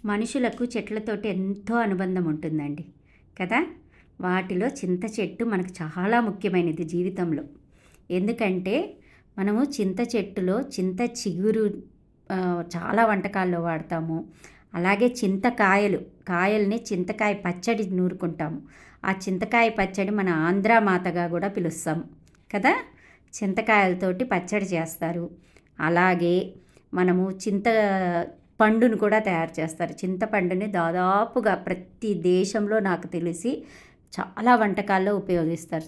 మనుషులకు చెట్లతోటి ఎంతో అనుబంధం ఉంటుందండి కదా. వాటిలో చింత చెట్టు మనకు చాలా ముఖ్యమైనది జీవితంలో. ఎందుకంటే మనము చింత చెట్టులో చింత చిగురు చాలా వంటకాల్లో వాడతాము. అలాగే కాయల్ని చింతకాయ పచ్చడి నూరుకుంటాము. ఆ చింతకాయ పచ్చడి మన ఆంధ్ర మాతగా కూడా పిలుస్తాము కదా. చింతకాయలతోటి పచ్చడి చేస్తారు. అలాగే మనము పండును కూడా తయారు చేస్తారు. చింతపండుని దాదాపుగా ప్రతి దేశంలో నాకు తెలిసి చాలా వంటకాల్లో ఉపయోగిస్తారు.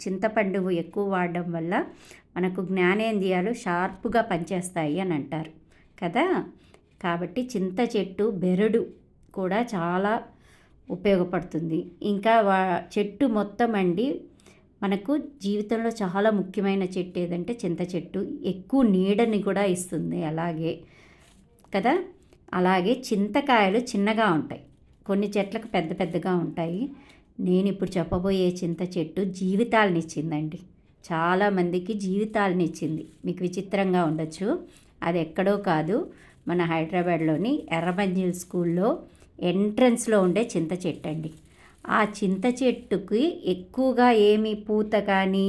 చింతపండు ఎక్కువ వాడడం వల్ల మనకు జ్ఞానేంద్రియాలు షార్ప్గా పనిచేస్తాయి అని అంటారు కదా. కాబట్టి చింత చెట్టు బెరడు కూడా చాలా ఉపయోగపడుతుంది. ఇంకా చెట్టు మొత్తం అండి మనకు జీవితంలో చాలా ముఖ్యమైన చెట్టు ఏదంటే చింత చెట్టు. ఎక్కువ నీడని కూడా ఇస్తుంది అలాగే కదా. అలాగే చింతకాయలు చిన్నగా ఉంటాయి, కొన్ని చెట్లకు పెద్ద పెద్దగా ఉంటాయి. నేను ఇప్పుడు చెప్పబోయే చింత చెట్టు జీవితాలనిచ్చిందండి. చాలామందికి జీవితాలనిచ్చింది. మీకు విచిత్రంగా ఉండొచ్చు, అది ఎక్కడో కాదు, మన హైదరాబాద్లోని ఎర్రమంజిల్ స్కూల్లో ఎంట్రన్స్లో ఉండే చింత చెట్టు అండి. ఆ చింత చెట్టుకి ఎక్కువగా ఏమి పూత కానీ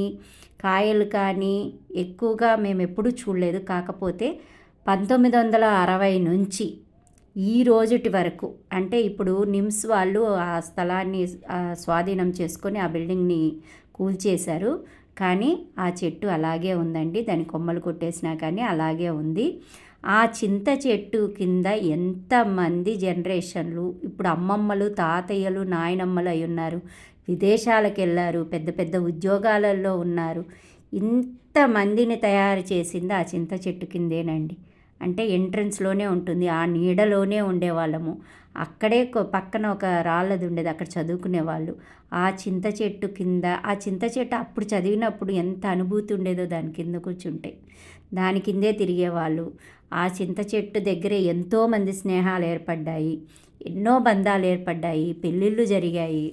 కాయలు కానీ ఎక్కువగా మేము ఎప్పుడూ చూడలేదు. కాకపోతే 1960 నుంచి ఈ రోజుటి వరకు, అంటే ఇప్పుడు నిమ్స్ వాళ్ళు ఆ స్థలాన్ని స్వాధీనం చేసుకొని ఆ బిల్డింగ్ని కూల్చేశారు. కానీ ఆ చెట్టు అలాగే ఉందండి. దాని కొమ్మలు కొట్టేసినా కానీ అలాగే ఉంది. ఆ చింత చెట్టు కింద ఎంతమంది జనరేషన్లు ఇప్పుడు అమ్మమ్మలు, తాతయ్యలు, నాయనమ్మలు అయి ఉన్నారు. విదేశాలకు వెళ్ళారు, పెద్ద పెద్ద ఉద్యోగాలలో ఉన్నారు. ఇంతమందిని తయారు చేసింది ఆ చింత చెట్టు కిందేనండి. అంటే ఎంట్రన్స్లోనే ఉంటుంది, ఆ నీడలోనే ఉండేవాళ్ళము. అక్కడే పక్కన ఒక రాళ్ళది ఉండేది, అక్కడ చదువుకునేవాళ్ళు. ఆ చింత చెట్టు కింద, ఆ చింత చెట్టు అప్పుడు చదివినప్పుడు ఎంత అనుభూతి ఉండేదో దాని కింద కూర్చుంటే. దాని కిందే తిరిగేవాళ్ళు. ఆ చింత చెట్టు దగ్గరే ఎంతోమంది స్నేహాలు ఏర్పడ్డాయి, ఎన్నో బంధాలు ఏర్పడ్డాయి, పెళ్ళిళ్ళు జరిగాయి.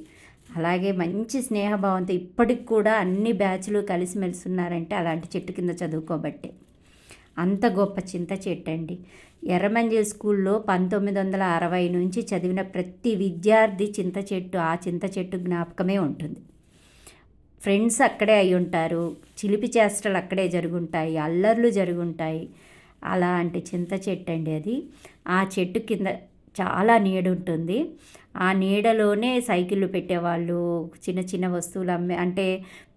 అలాగే మంచి స్నేహభావంతో ఇప్పటికి కూడా అన్ని బ్యాచ్లు కలిసిమెలిసి ఉన్నారంటే అలాంటి చెట్టు కింద చదువుకోబట్టే. అంత గొప్ప చింత చెట్టు అండి. ఎర్రమంజిల్ స్కూల్లో 1960 నుంచి చదివిన ప్రతి విద్యార్థి ఆ చింత చెట్టు జ్ఞాపకమే ఉంటుంది. ఫ్రెండ్స్ అక్కడే అయి ఉంటారు, చిలిపి చేష్టలు అక్కడే జరుగుంటాయి, అల్లర్లు జరుగుంటాయి. అలాంటి చింత చెట్టు అండి అది. ఆ చెట్టు కింద చాలా నీడ ఉంటుంది. ఆ నీడలోనే సైకిళ్ళు పెట్టేవాళ్ళు, చిన్న చిన్న వస్తువులు అంటే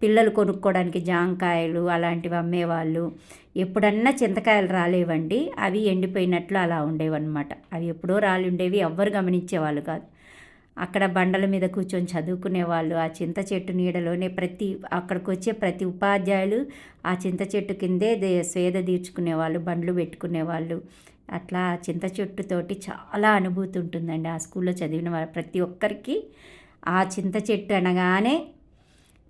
పిల్లలు కొనుక్కోవడానికి జాంకాయలు అలాంటివి అమ్మేవాళ్ళు. ఎప్పుడన్నా చింతకాయలు రాలేవండి, అవి ఎండిపోయినట్లు అలా ఉండేవన్నమాట. అవి ఎప్పుడో రాలి ఉండేవి, ఎవ్వరు గమనించేవాళ్ళు కాదు. అక్కడ బండల మీద కూర్చొని చదువుకునేవాళ్ళు. ఆ చింత చెట్టు నీడలోనే అక్కడికి వచ్చే ప్రతి ఉపాధ్యాయులు ఆ చింత చెట్టు కిందే స్వేద తీర్చుకునేవాళ్ళు, బండ్లు పెట్టుకునేవాళ్ళు. అట్లా చింత చెట్టుతోటి చాలా అనుభూతి ఉంటుందండి. ఆ స్కూల్లో చదివిన ప్రతి ఒక్కరికి ఆ చింత చెట్టు అనగానే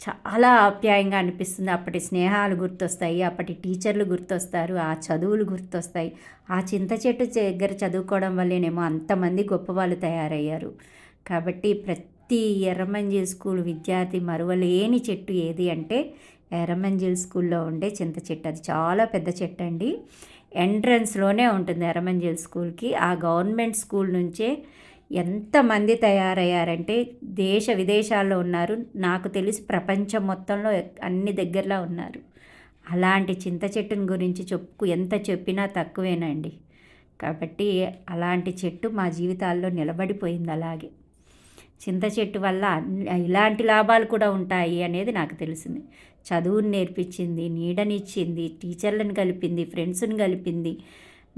చాలా ఆప్యాయంగా అనిపిస్తుంది. అప్పటి స్నేహాలు గుర్తొస్తాయి, అప్పటి టీచర్లు గుర్తొస్తారు, ఆ చదువులు గుర్తొస్తాయి. ఆ చింత చెట్టు దగ్గర చదువుకోవడం వల్లేనేమో అంతమంది గొప్పవాళ్ళు తయారయ్యారు. కాబట్టి ప్రతి ఎర్రమంజిల్ స్కూల్ విద్యార్థి మరువలేని చెట్టు ఏది అంటే ఎర్రమంజిల్ స్కూల్లో ఉండే చింత చెట్టు. అది చాలా పెద్ద చెట్టు అండి. ఎంట్రన్స్లోనే ఉంటుంది ఎర్రమంజిల్ స్కూల్కి. ఆ గవర్నమెంట్ స్కూల్ నుంచే ఎంతమంది తయారయ్యారంటే దేశ విదేశాల్లో ఉన్నారు. నాకు తెలిసి ప్రపంచం మొత్తంలో అన్ని దగ్గరలో ఉన్నారు. అలాంటి చింత చెట్టుని గురించి ఎంత చెప్పినా తక్కువేనండి. కాబట్టి అలాంటి చెట్టు మా జీవితాల్లో నిలబడిపోయింది. అలాగే చింత చెట్టు వల్ల ఇలాంటి లాభాలు కూడా ఉంటాయి అనేది నాకు తెలిసింది. చదువుని నేర్పించింది, నీడనిచ్చింది, టీచర్లను కలిపింది, ఫ్రెండ్స్ని కలిపింది.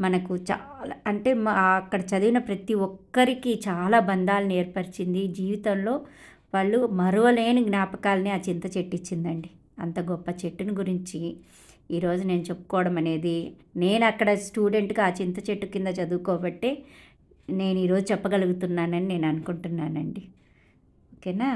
మనకు చాలా అంటే అక్కడ చదివిన ప్రతి ఒక్కరికి చాలా బంధాలను ఏర్పరిచింది. జీవితంలో వాళ్ళు మరువలేని జ్ఞాపకాలని ఆ చింత చెట్టు ఇచ్చిందండి. అంత గొప్ప చెట్టుని గురించి ఈరోజు నేను చెప్పుకోవడం అనేది, నేను అక్కడ స్టూడెంట్గా ఆ చింత చెట్టు కింద చదువుకోబట్టే నేను ఈరోజు చెప్పగలుగుతున్నానని నేను అనుకుంటున్నానండి. ఓకేనా.